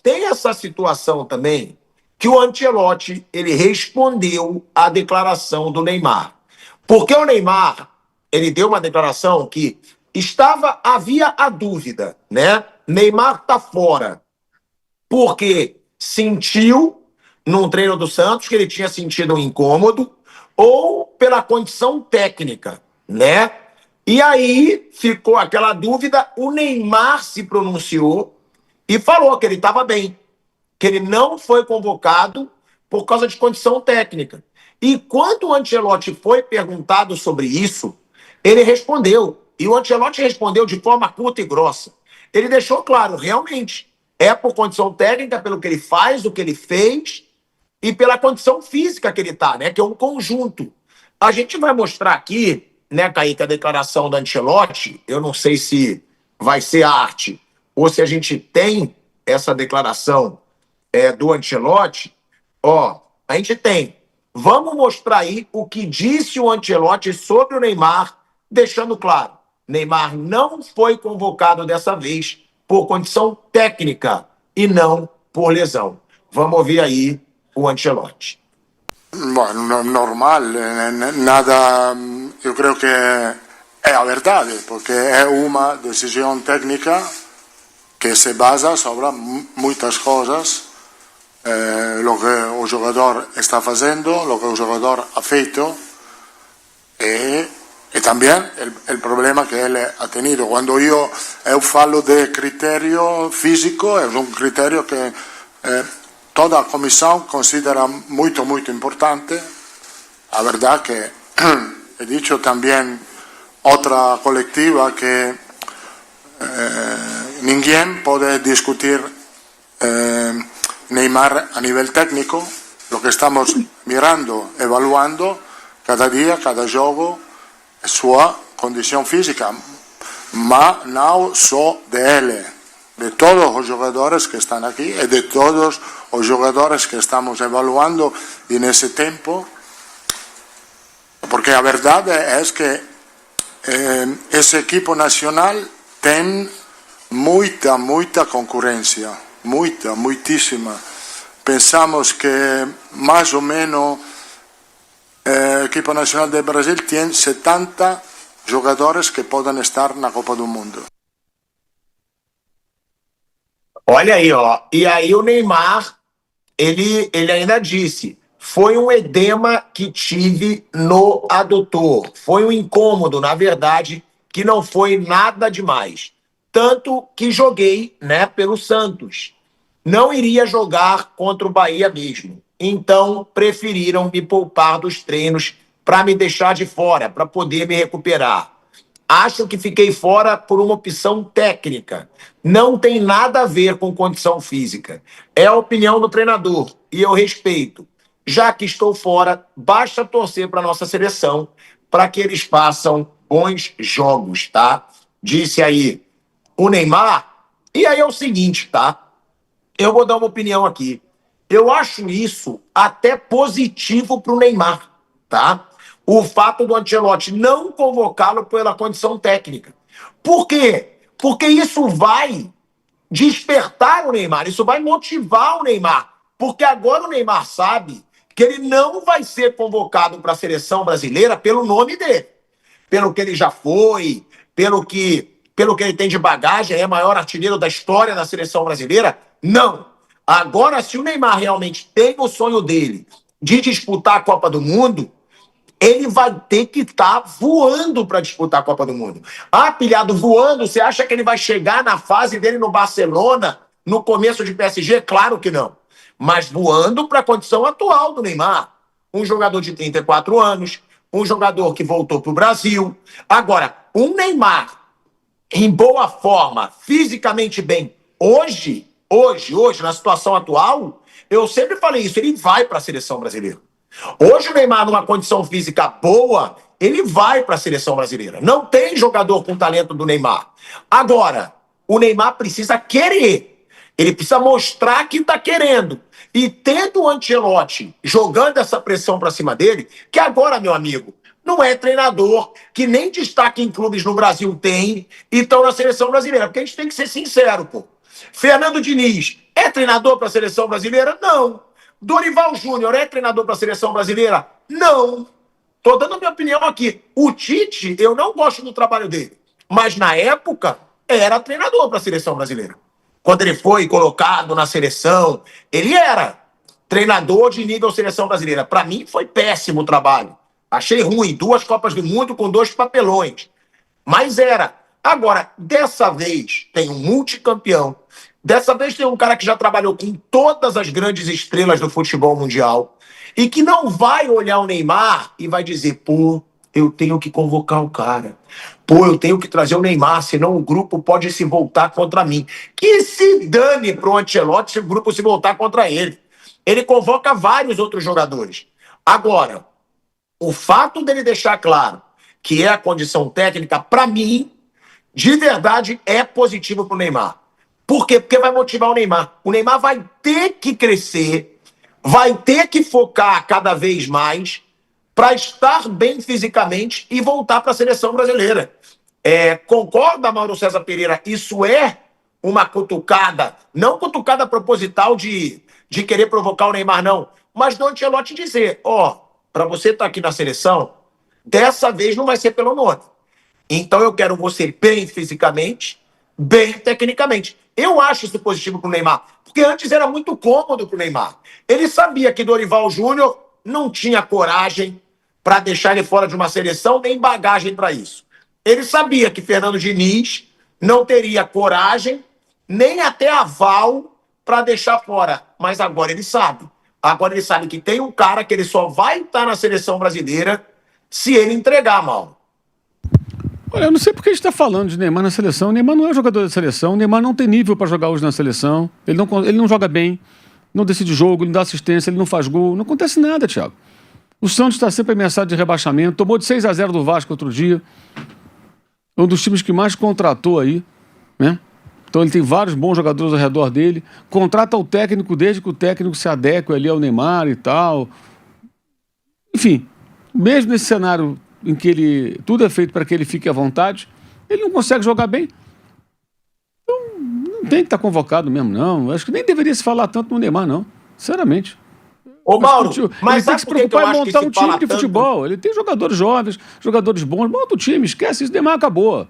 tem essa situação também que o Ancelotti ele respondeu à declaração do Neymar. Porque o Neymar ele deu uma declaração que havia a dúvida, né? Neymar está fora porque sentiu num treino do Santos que ele tinha sentido um incômodo ou pela condição técnica, né? E aí ficou aquela dúvida, o Neymar se pronunciou e falou que ele estava bem, que ele não foi convocado por causa de condição técnica. E quando o Ancelotti foi perguntado sobre isso, ele respondeu. E o Ancelotti respondeu de forma curta e grossa. Ele deixou claro, realmente, é por condição técnica, pelo que ele faz, o que ele fez, e pela condição física que ele está, né? Que é um conjunto. A gente vai mostrar aqui, né, Kaique, a declaração do Ancelotti. Eu não sei se vai ser arte ou se a gente tem essa declaração do Ancelotti. Ó, a gente tem. Vamos mostrar aí o que disse o Ancelotti sobre o Neymar, deixando claro, Neymar não foi convocado dessa vez por condição técnica e não por lesão. Vamos ouvir aí o Ancelotti. Bueno, normal, nada, yo creo que es la verdad, porque es una decisión técnica que se basa sobre muchas cosas, lo que el jugador está haciendo, lo que el jugador ha hecho y también el problema que él ha tenido. Cuando yo hablo de criterio físico, es un criterio que toda la comisión considera muy importante. La verdad que he dicho también otra colectiva que ninguém puede discutir Neymar a nivel técnico. Lo que estamos mirando, evaluando cada día, cada juego, su condición física, ma no solo de él, de todos los jugadores que están aquí y de todos los jugadores que estamos evaluando en ese tiempo, porque la verdad es que ese equipo nacional tiene mucha concurrencia, muchísima. Pensamos que más o menos el equipo nacional de Brasil tiene 70 jugadores que pueden estar en la Copa do Mundo. Olha aí, ó. E aí o Neymar, ele ainda disse, foi um edema que tive no adutor. Foi um incômodo, na verdade, que não foi nada demais. Tanto que joguei, né, pelo Santos. Não iria jogar contra o Bahia mesmo. Então, preferiram me poupar dos treinos para me deixar de fora, para poder me recuperar. Acho que fiquei fora por uma opção técnica. Não tem nada a ver com condição física. É a opinião do treinador e eu respeito. Já que estou fora, basta torcer para a nossa seleção para que eles façam bons jogos, tá? Disse aí o Neymar. E aí é o seguinte, tá? Eu vou dar uma opinião aqui. Eu acho isso até positivo para o Neymar, tá? O fato do Ancelotti não convocá-lo pela condição técnica. Por quê? Porque isso vai despertar o Neymar, isso vai motivar o Neymar. Porque agora o Neymar sabe que ele não vai ser convocado para a seleção brasileira pelo nome dele. Pelo que ele já foi, pelo que ele tem de bagagem, é o maior artilheiro da história da seleção brasileira. Não. Agora, se o Neymar realmente tem o sonho dele de disputar a Copa do Mundo, ele vai ter que estar voando para disputar a Copa do Mundo. Ah, pilhado, voando, você acha que ele vai chegar na fase dele no Barcelona, no começo de PSG? Claro que não. Mas voando para a condição atual do Neymar. Um jogador de 34 anos, um jogador que voltou para o Brasil. Agora, um Neymar em boa forma, fisicamente bem, hoje, na situação atual, eu sempre falei isso, ele vai para a seleção brasileira. Hoje o Neymar, numa condição física boa, ele vai para a seleção brasileira. Não tem jogador com talento do Neymar. Agora, o Neymar precisa querer. Ele precisa mostrar que está querendo. E tendo o Ancelotti jogando essa pressão para cima dele, que agora, meu amigo, não é treinador que nem destaque em clubes no Brasil tem e estão na seleção brasileira. Porque a gente tem que ser sincero, pô. Fernando Diniz É treinador para a seleção brasileira? Não. Dorival Júnior é treinador para a seleção brasileira? Não. Estou dando a minha opinião aqui. O Tite, eu não gosto do trabalho dele. Mas na época, era treinador para a seleção brasileira. Quando ele foi colocado na seleção, ele era treinador de nível seleção brasileira. Para mim, foi péssimo o trabalho. Achei ruim. 2 Copas do Mundo com 2 papelões. Mas era. Agora, dessa vez, tem um multicampeão. Dessa vez tem um cara que já trabalhou com todas as grandes estrelas do futebol mundial e que não vai olhar o Neymar e vai dizer, pô, eu tenho que convocar o cara. Pô, eu tenho que trazer o Neymar, senão o grupo pode se voltar contra mim. Que se dane pro Ancelotti se o grupo se voltar contra ele. Ele convoca vários outros jogadores. Agora, o fato dele deixar claro que é a condição técnica, para mim, de verdade, é positivo pro Neymar. Por quê? Porque vai motivar o Neymar. O Neymar vai ter que crescer, vai ter que focar cada vez mais para estar bem fisicamente e voltar para a seleção brasileira. Concorda, Mauro César Pereira? Isso é uma cutucada, não cutucada proposital de querer provocar o Neymar, não, mas do Ancelotti dizer, para você estar aqui na seleção, dessa vez não vai ser pelo nome. Então eu quero você bem fisicamente, bem tecnicamente. Eu acho isso positivo para o Neymar, porque antes era muito cômodo para o Neymar. Ele sabia que Dorival Júnior não tinha coragem para deixar ele fora de uma seleção, nem bagagem para isso. Ele sabia que Fernando Diniz não teria coragem, nem até aval para deixar fora. Mas agora ele sabe. Agora ele sabe que tem um cara que ele só vai estar na seleção brasileira se ele entregar, Mauro. Olha, eu não sei porque a gente está falando de Neymar na seleção. O Neymar não é jogador da seleção. O Neymar não tem nível para jogar hoje na seleção. Ele não joga bem, não decide jogo, ele não dá assistência, ele não faz gol. Não acontece nada, Thiago. O Santos está sempre ameaçado de rebaixamento. Tomou de 6-0 do Vasco outro dia. Um dos times que mais contratou aí, né? Então ele tem vários bons jogadores ao redor dele. Contrata o técnico desde que o técnico se adeque ali ao Neymar e tal. Enfim, mesmo nesse cenário em que tudo é feito para que ele fique à vontade, ele não consegue jogar bem. Então, não tem que estar convocado mesmo, não. Acho que nem deveria se falar tanto no Neymar, não. Sinceramente. Ô, Mauro, mas ele tem que se preocupar em montar um time de futebol. Ele tem jogadores jovens, jogadores bons. Monta o time, esquece isso, Neymar acabou.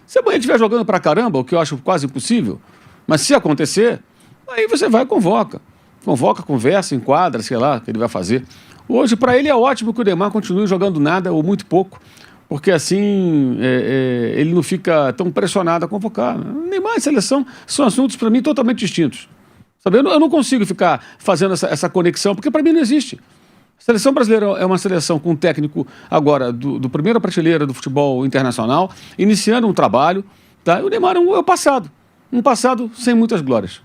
Se amanhã ele estiver jogando pra caramba, o que eu acho quase impossível, mas se acontecer, aí você vai e convoca. Convoca, conversa, enquadra, sei lá, o que ele vai fazer. Hoje, para ele, é ótimo que o Neymar continue jogando nada ou muito pouco, porque assim ele não fica tão pressionado a convocar. Neymar e seleção são assuntos, para mim, totalmente distintos. Sabe? Eu não consigo ficar fazendo essa conexão, porque para mim não existe. A seleção brasileira é uma seleção com um técnico agora do primeira prateleira do futebol internacional, iniciando um trabalho, tá? E o Neymar é o passado. Um passado sem muitas glórias.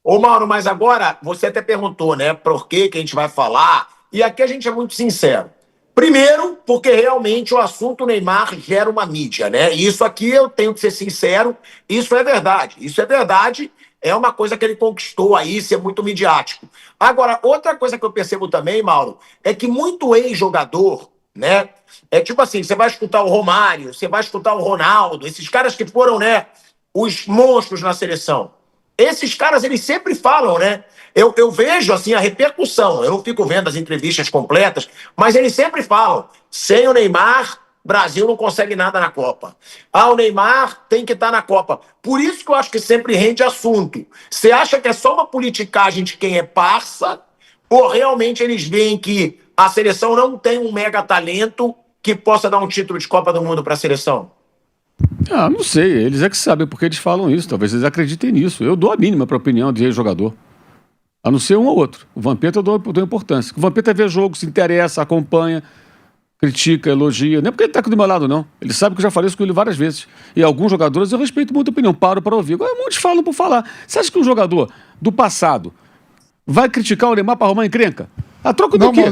Ô, Mauro, mas agora você até perguntou, né, por que a gente vai falar, e aqui a gente é muito sincero. Primeiro, porque realmente o assunto Neymar gera uma mídia, né? E isso aqui eu tenho que ser sincero, isso é verdade. Isso é verdade, é uma coisa que ele conquistou aí, ser muito midiático. Agora, outra coisa que eu percebo também, Mauro, é que muito ex-jogador, né? É tipo assim, você vai escutar o Romário, você vai escutar o Ronaldo, esses caras que foram, né, os monstros na seleção. Esses caras, eles sempre falam, né? Eu vejo, assim, a repercussão. Eu não fico vendo as entrevistas completas, mas eles sempre falam, sem o Neymar, Brasil não consegue nada na Copa. O Neymar tem que estar na Copa. Por isso que eu acho que sempre rende assunto. Você acha que é só uma politicagem de quem é parça, ou realmente eles veem que a seleção não tem um mega talento que possa dar um título de Copa do Mundo para a seleção? Não sei, eles é que sabem porque eles falam isso, talvez eles acreditem nisso. Eu dou a mínima para a opinião de jogador, a não ser um ou outro. O Vampeta eu dou importância. O Vampeta vê jogo, se interessa, acompanha, critica, elogia. Não é porque ele está aqui do meu lado, não. Ele sabe que eu já falei isso com ele várias vezes. E alguns jogadores eu respeito muito a opinião, paro para ouvir. Agora muitos falam por falar. Você acha que um jogador do passado vai criticar o Neymar para arrumar encrenca? A troca do quê?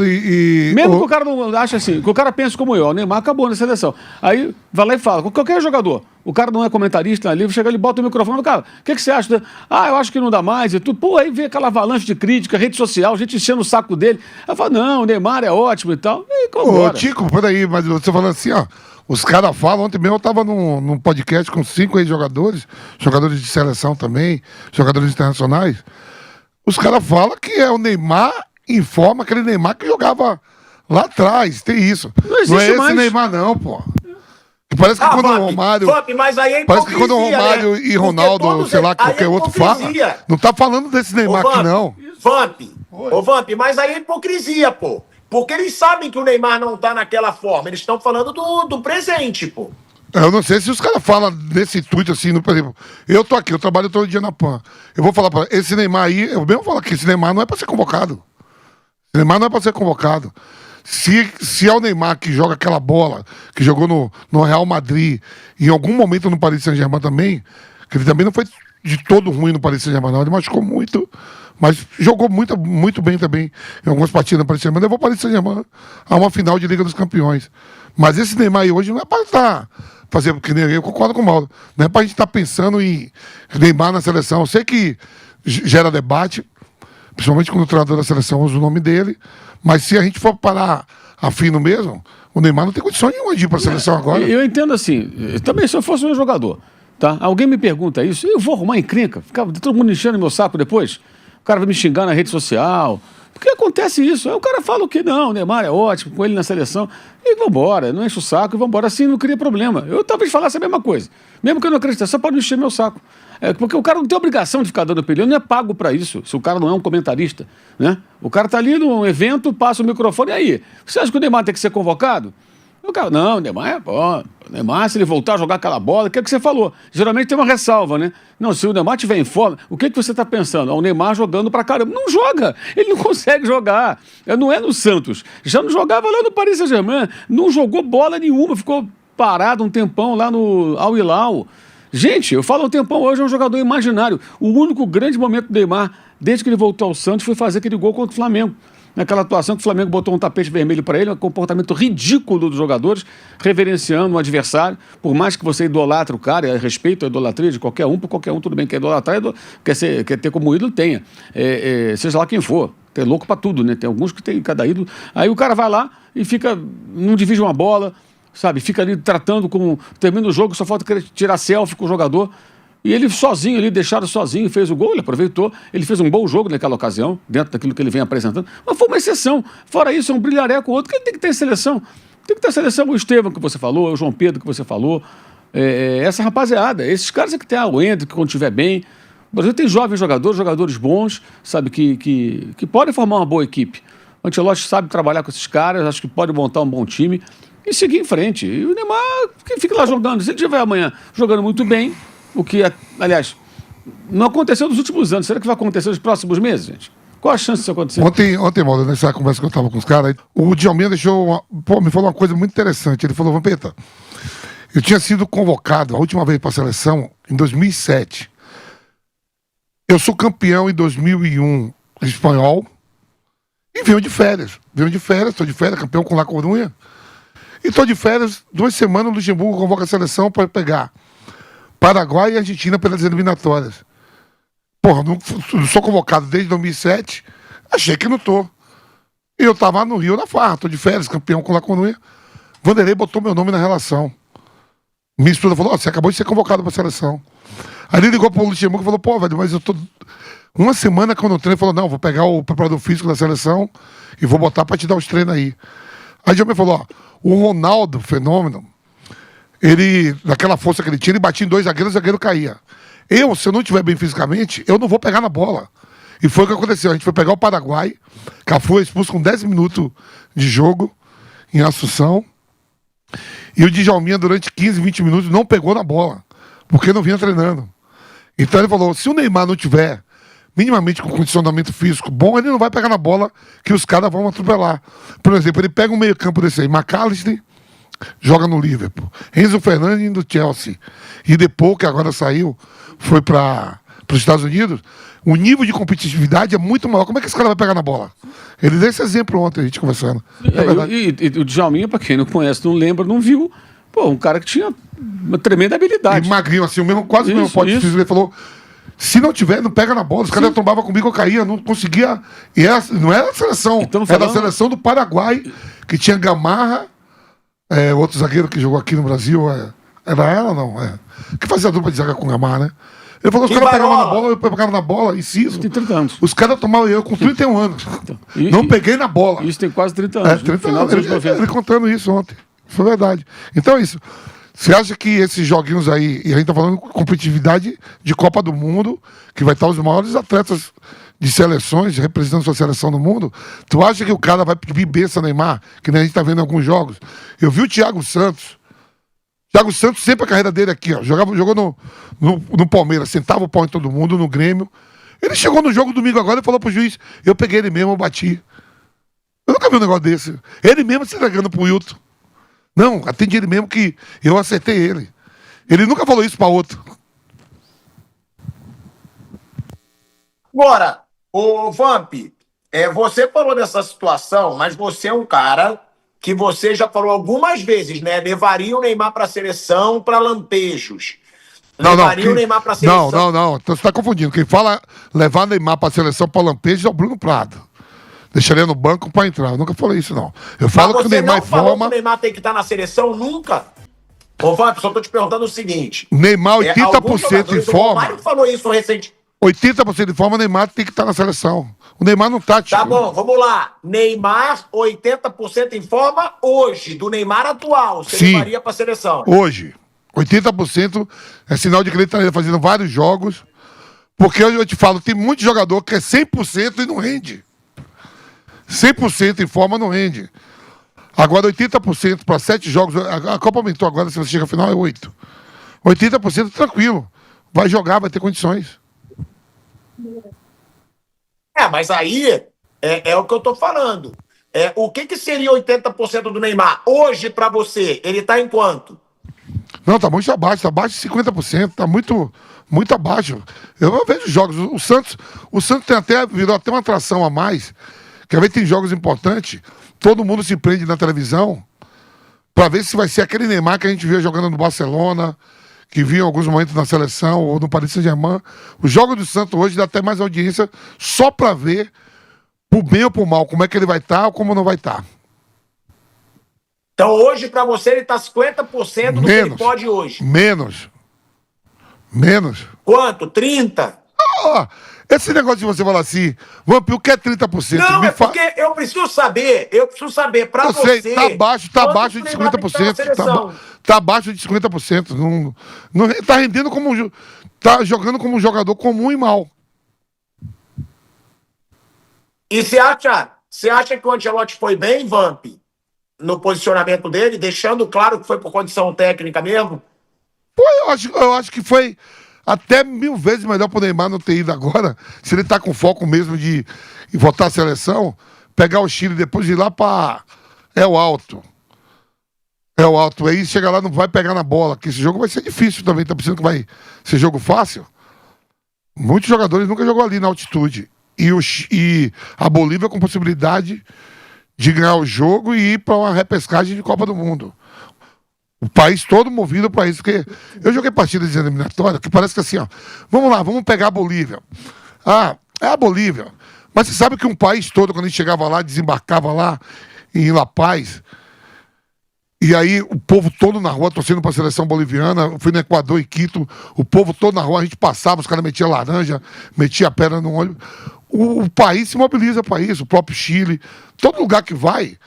Mesmo que o cara não ache assim, que o cara pense como eu, o Neymar acabou na seleção. Aí vai lá e fala, com qualquer jogador, o cara não é comentarista ali, chega ali, bota o microfone, cara, o que você acha? Eu acho que não dá mais e tudo. Pô, aí vem aquela avalanche de crítica, rede social, gente enchendo o saco dele. Aí fala, não, o Neymar é ótimo e tal. E ô, Tico, peraí, mas você falando assim, ó, Os caras falam, ontem mesmo eu tava num podcast com 5 ex-jogadores, jogadores de seleção também, jogadores internacionais. Os caras falam que é o Neymar, informa aquele Neymar que jogava lá atrás, tem isso. Não é esse mais. Neymar não, pô. Parece que quando o Romário. Mas aí é parece que quando o Romário, né? E Ronaldo, sei lá, qualquer outro fala. Não tá falando desse Neymar aqui, não. Vamp, mas aí é hipocrisia, pô. Porque eles sabem que o Neymar não tá naquela forma. Eles estão falando do presente, pô. Eu não sei se os caras falam desse intuito assim, por exemplo, eu tô aqui, eu trabalho todo dia na PAN. Eu vou falar pra esse Neymar aí, eu mesmo falo que esse Neymar não é pra ser convocado. Esse Neymar não é pra ser convocado. Se é o Neymar que joga aquela bola, que jogou no Real Madrid, em algum momento no Paris Saint-Germain também, que ele também não foi de todo ruim no Paris Saint-Germain, não, ele machucou muito, mas jogou muito bem também em algumas partidas no Paris Saint-Germain, levou o Paris Saint-Germain a uma final de Liga dos Campeões. Mas esse Neymar aí hoje não é para estar fazendo, porque eu concordo com o Mauro, não é para a gente estar pensando em Neymar na seleção. Eu sei que gera debate, principalmente quando o treinador da seleção usa o nome dele, mas se a gente for parar a fino mesmo, o Neymar não tem condição nenhuma de ir para a seleção agora. Eu entendo assim, também se eu fosse um jogador, tá? Alguém me pergunta isso, eu vou arrumar encrenca, ficava todo mundo enchendo meu saco depois, o cara vai me xingar na rede social, porque acontece isso, aí o cara fala o que não, o Neymar é ótimo, com ele na seleção, e vambora, não enche o saco, e vambora, assim não cria problema. Eu talvez falasse a mesma coisa, mesmo que eu não acreditasse, só pode encher meu saco. Porque o cara não tem obrigação de ficar dando opinião, não é pago para isso, se o cara não é um comentarista, né? O cara tá ali num evento, passa o microfone, e aí? Você acha que o Neymar tem que ser convocado? O cara, não, o Neymar é bom. O Neymar, se ele voltar a jogar aquela bola, o que é que você falou? Geralmente tem uma ressalva, né? Não, se o Neymar estiver em forma, o que é que você está pensando? O Neymar jogando pra caramba. Não joga, ele não consegue jogar. Não é no Santos, já não jogava lá no Paris Saint-Germain, não jogou bola nenhuma, ficou parado um tempão lá no Al Hilal. Gente, eu falo um tempão, hoje é um jogador imaginário. O único grande momento do Neymar, desde que ele voltou ao Santos, foi fazer aquele gol contra o Flamengo. Naquela atuação que o Flamengo botou um tapete vermelho para ele, um comportamento ridículo dos jogadores, reverenciando o adversário, por mais que você idolatre o cara, respeito a idolatria de qualquer um, por qualquer um, tudo bem, quer idolatrar, quer ter como ídolo, tenha. Seja lá quem for, tem louco para tudo, né? Tem alguns que tem cada ídolo. Aí o cara vai lá e fica, não divide uma bola, sabe? Fica ali tratando com... Termina o jogo, só falta querer tirar selfie com o jogador. E ele sozinho ali, deixaram sozinho, fez o gol, ele aproveitou, ele fez um bom jogo naquela ocasião, dentro daquilo que ele vem apresentando, mas foi uma exceção. Fora isso, é um brilhareco outro, que ele tem que ter seleção. Tem que ter seleção, o Estevão que você falou, o João Pedro que você falou, essa rapaziada, esses caras é que tem a Wendel, que quando estiver bem. O Brasil tem jovens jogadores, jogadores bons, sabe, que podem formar uma boa equipe. O Ancelotti sabe trabalhar com esses caras, acho que pode montar um bom time e seguir em frente. E o Neymar, que fica lá jogando, se ele estiver amanhã jogando muito bem, o que, aliás, não aconteceu nos últimos anos. Será que vai acontecer nos próximos meses, gente? Qual a chance disso acontecer? Ontem, Mauro, nessa conversa que eu estava com os caras, o Djalminha me falou uma coisa muito interessante. Ele falou, Vampeta, eu tinha sido convocado a última vez para a seleção em 2007. Eu sou campeão em 2001 espanhol e venho de férias. Estou de férias, campeão com La Coruña. E estou de férias, 2 semanas, o Luxemburgo convoca a seleção para pegar Paraguai e Argentina pelas eliminatórias. Porra, não sou convocado desde 2007, achei que não tô. E eu tava no Rio na farra, tô de férias, campeão com La Coruña. Vanderlei botou meu nome na relação. Minha esposa falou, você acabou de ser convocado pra seleção. Aí ele ligou pro Luxemburgo e falou, pô, velho, mas eu tô... Uma semana que eu não treino, ele falou, não, vou pegar o preparador físico da seleção e vou botar pra te dar os treinos aí. Aí ele me falou, ó, o Ronaldo, fenômeno, ele, naquela força que ele tinha, ele batia em 2 zagueiros, o zagueiro caía. Se eu não estiver bem fisicamente, eu não vou pegar na bola. E foi o que aconteceu. A gente foi pegar o Paraguai, Cafu foi expulso com 10 minutos de jogo em Assunção. E o Djalminha, durante 15, 20 minutos, não pegou na bola, porque não vinha treinando. Então ele falou, se o Neymar não tiver minimamente com condicionamento físico bom, ele não vai pegar na bola que os caras vão atropelar. Por exemplo, ele pega um meio campo desse aí, McAllister, joga no Liverpool. Enzo Fernandes do Chelsea. E depois, que agora saiu, foi para os Estados Unidos, o nível de competitividade é muito maior. Como é que esse cara vai pegar na bola? Ele deu esse exemplo ontem, a gente conversando. E o Djalminha, para quem não conhece, não lembra, não viu, pô, um cara que tinha uma tremenda habilidade. E magrinho, assim, quase o mesmo pote físico. Ele falou, se não tiver, não pega na bola. Os caras trombavam comigo, eu caía, não conseguia. E não era a seleção, era a seleção do Paraguai, que tinha Gamarra, outro zagueiro que jogou aqui no Brasil, era ela ou não? Que fazia a dupla de zaga com o Neymar, né? Ele falou, os caras pegavam na bola, eu pegava na bola, inciso. Tem 30 anos. Os caras tomavam eu com 31 anos. Não peguei na bola. Isso tem quase 30 anos. 30 anos. Ele contando isso ontem. Foi verdade. Então é isso. Você acha que esses joguinhos aí, e a gente tá falando de competitividade de Copa do Mundo, que vai estar os maiores atletas de seleções, representando sua seleção no mundo, tu acha que o cara vai pedir benção Neymar, que nem a gente tá vendo em alguns jogos? Eu vi o Thiago Santos. Thiago Santos, sempre a carreira dele aqui, ó. Jogou no Palmeiras, sentava o pau em todo mundo, no Grêmio. Ele chegou no jogo domingo agora e falou pro juiz, eu peguei ele mesmo, eu bati. Eu nunca vi um negócio desse. Ele mesmo se entregando pro Wilton. Não, atende ele mesmo que eu acertei ele. Ele nunca falou isso pra outro. Agora, ô Vamp, você falou dessa situação, mas você é um cara que você já falou algumas vezes, né? Levaria o Neymar para a seleção para lampejos. Levaria o Neymar para a seleção. Não. Então você está confundindo. Quem fala levar Neymar para a seleção para lampejos é o Bruno Prado. Deixaria no banco para entrar. Eu nunca falei isso, não. Eu falo que o Neymar não falou que o Neymar tem que estar na seleção nunca? Ô, Vamp, só tô te perguntando o seguinte. Neymar 80% em forma. O Mário falou isso recente. 80% de forma, o Neymar tem que estar na seleção. O Neymar não tá, tio. Tá bom, vamos lá. Neymar, 80% em forma hoje, do Neymar atual. Você levaria pra seleção. Hoje. 80% é sinal de que ele estaria fazendo vários jogos. Porque eu te falo, tem muito jogador que é 100% e não rende. 100% em forma não rende. Agora, 80% para 7 jogos. A Copa aumentou agora, se você chega ao final, é 8. 80% tranquilo. Vai jogar, vai ter condições. Mas aí é o que eu tô falando. O que seria 80% do Neymar? Hoje, pra você, ele tá em quanto? Não, tá muito abaixo, tá abaixo de 50%, tá muito, muito abaixo. Eu vejo jogos. O Santos virou até uma atração a mais. Quer ver, tem jogos importantes, todo mundo se prende na televisão pra ver se vai ser aquele Neymar que a gente via jogando no Barcelona, que vinha em alguns momentos na seleção ou no Paris Saint-Germain. O jogo do Santos hoje dá até mais audiência só pra ver, pro bem ou pro mal, como é que ele vai estar ou como não vai estar. Então hoje, pra você, ele tá 50% do que ele pode hoje. Menos. Quanto? 30%? Esse negócio de você falar assim, Vampiro, o que é 30%? Não, porque eu preciso saber, pra eu você... sei, tá abaixo de 50%. Tá abaixo de 50%. Não, tá rendendo como... Tá jogando como um jogador comum e mal. E você acha que o Ancelotti foi bem, Vamp? No posicionamento dele, deixando claro que foi por condição técnica mesmo? Pô, eu acho que foi... Até 1000 vezes melhor pro Neymar não ter ido agora, se ele tá com foco mesmo de voltar à seleção, pegar o Chile depois de ir lá pra El Alto. Aí chega lá, não vai pegar na bola, que esse jogo vai ser difícil também, tá pensando que vai ser jogo fácil? Muitos jogadores nunca jogou ali na altitude. E a Bolívia com possibilidade de ganhar o jogo e ir pra uma repescagem de Copa do Mundo. O país todo movido para isso, porque eu joguei partidas de eliminatória que parece que assim, ó, vamos lá, vamos pegar a Bolívia. É a Bolívia. Mas você sabe que um país todo, quando a gente chegava lá, desembarcava lá em La Paz, e aí o povo todo na rua torcendo para a seleção boliviana, eu fui no Equador e Quito, o povo todo na rua, a gente passava, os caras metiam laranja, metiam a pedra no olho. O país se mobiliza para isso, o próprio Chile, todo lugar que vai,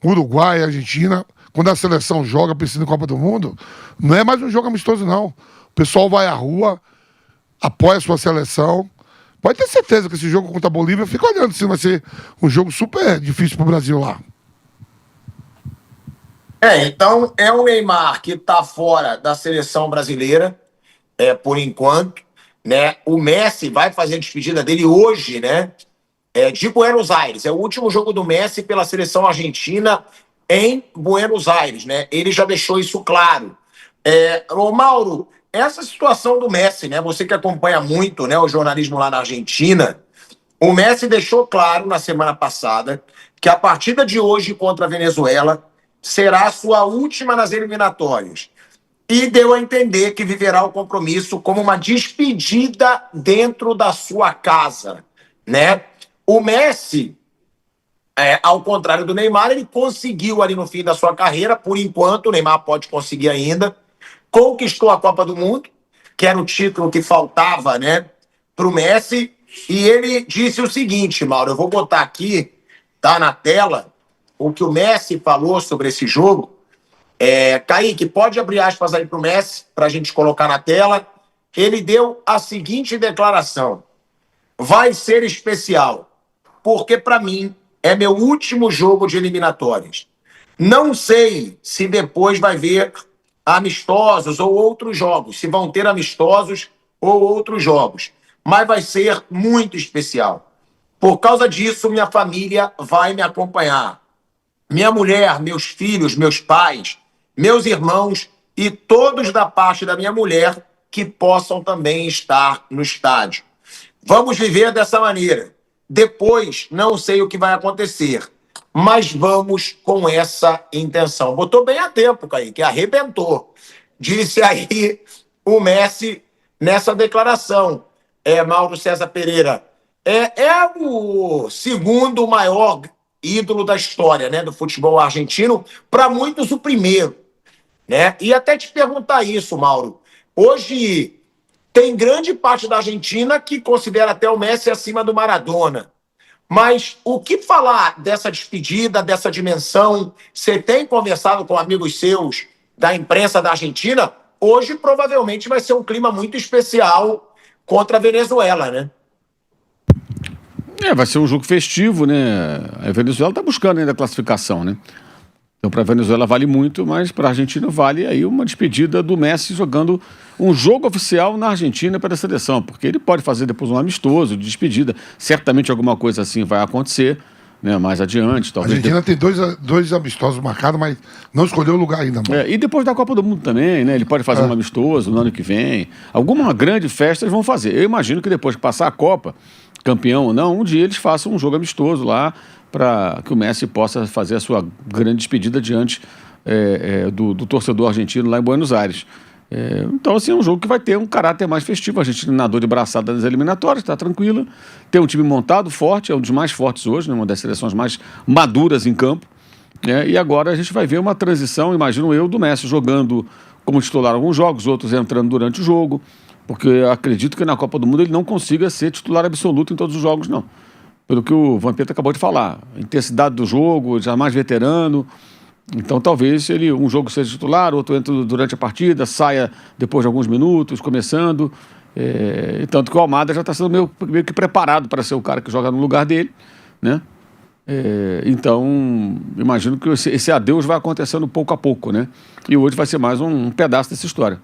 Uruguai, Argentina... Quando a seleção joga, precisa de Copa do Mundo, não é mais um jogo amistoso, não. O pessoal vai à rua, apoia a sua seleção. Pode ter certeza que esse jogo contra a Bolívia, fica olhando se vai ser um jogo super difícil pro Brasil lá. Então é o Neymar que tá fora da seleção brasileira, por enquanto, né? O Messi vai fazer a despedida dele hoje, né? De Buenos Aires. É o último jogo do Messi pela seleção argentina em Buenos Aires, né? Ele já deixou isso claro. Ô Mauro, essa situação do Messi, né? Você que acompanha muito, né, o jornalismo lá na Argentina, o Messi deixou claro na semana passada que a partida de hoje contra a Venezuela será a sua última nas eliminatórias. E deu a entender que viverá o compromisso como uma despedida dentro da sua casa, né? O Messi ao contrário do Neymar, ele conseguiu ali no fim da sua carreira, por enquanto, o Neymar pode conseguir ainda, conquistou a Copa do Mundo, que era o título que faltava, né, para o Messi, e ele disse o seguinte, Mauro, eu vou botar aqui, tá na tela, o que o Messi falou sobre esse jogo. Kaique, pode abrir aspas aí para o Messi, para a gente colocar na tela. Ele deu a seguinte declaração: vai ser especial, porque para mim é meu último jogo de eliminatórias. Não sei se depois vai ver amistosos ou outros jogos, se vão ter amistosos ou outros jogos, mas vai ser muito especial. Por causa disso, minha família vai me acompanhar. Minha mulher, meus filhos, meus pais, meus irmãos e todos da parte da minha mulher que possam também estar no estádio. Vamos viver dessa maneira. Depois, não sei o que vai acontecer, mas vamos com essa intenção. Botou bem a tempo, Kaique, arrebentou. Disse aí o Messi nessa declaração. Mauro César Pereira, é o segundo maior ídolo da história, né, do futebol argentino, para muitos o primeiro, né? E até te perguntar isso, Mauro. Hoje tem grande parte da Argentina que considera até o Messi acima do Maradona. Mas o que falar dessa despedida, dessa dimensão? Você tem conversado com amigos seus da imprensa da Argentina? Hoje provavelmente vai ser um clima muito especial contra a Venezuela, né? Vai ser um jogo festivo, né? A Venezuela está buscando ainda a classificação, né? Então, para a Venezuela vale muito, mas para a Argentina vale aí uma despedida do Messi jogando um jogo oficial na Argentina para a seleção, porque ele pode fazer depois um amistoso de despedida. Certamente alguma coisa assim vai acontecer, né? Mais adiante. Talvez a Argentina tem dois amistosos marcados, mas não escolheu o lugar ainda. E depois da Copa do Mundo também, né? Ele pode fazer um amistoso no ano que vem. Alguma grande festa eles vão fazer. Eu imagino que depois que passar a Copa, campeão ou não, um dia eles façam um jogo amistoso lá para que o Messi possa fazer a sua grande despedida diante do torcedor argentino lá em Buenos Aires. Então, assim, é um jogo que vai ter um caráter mais festivo. A Argentina nadou de braçada nas eliminatórias, está tranquila. Tem um time montado, forte, é um dos mais fortes hoje, né? Uma das seleções mais maduras em campo. E agora a gente vai ver uma transição, imagino eu, do Messi jogando como titular alguns jogos, outros entrando durante o jogo, porque eu acredito que na Copa do Mundo ele não consiga ser titular absoluto em todos os jogos, não. Pelo que o Vampeta acabou de falar. A intensidade do jogo, já mais veterano. Então talvez um jogo seja titular, outro entra durante a partida, saia depois de alguns minutos, começando. Tanto que o Almada já está sendo meio que preparado para ser o cara que joga no lugar dele, né? Então, imagino que esse adeus vai acontecendo pouco a pouco, né? E hoje vai ser mais um pedaço dessa história.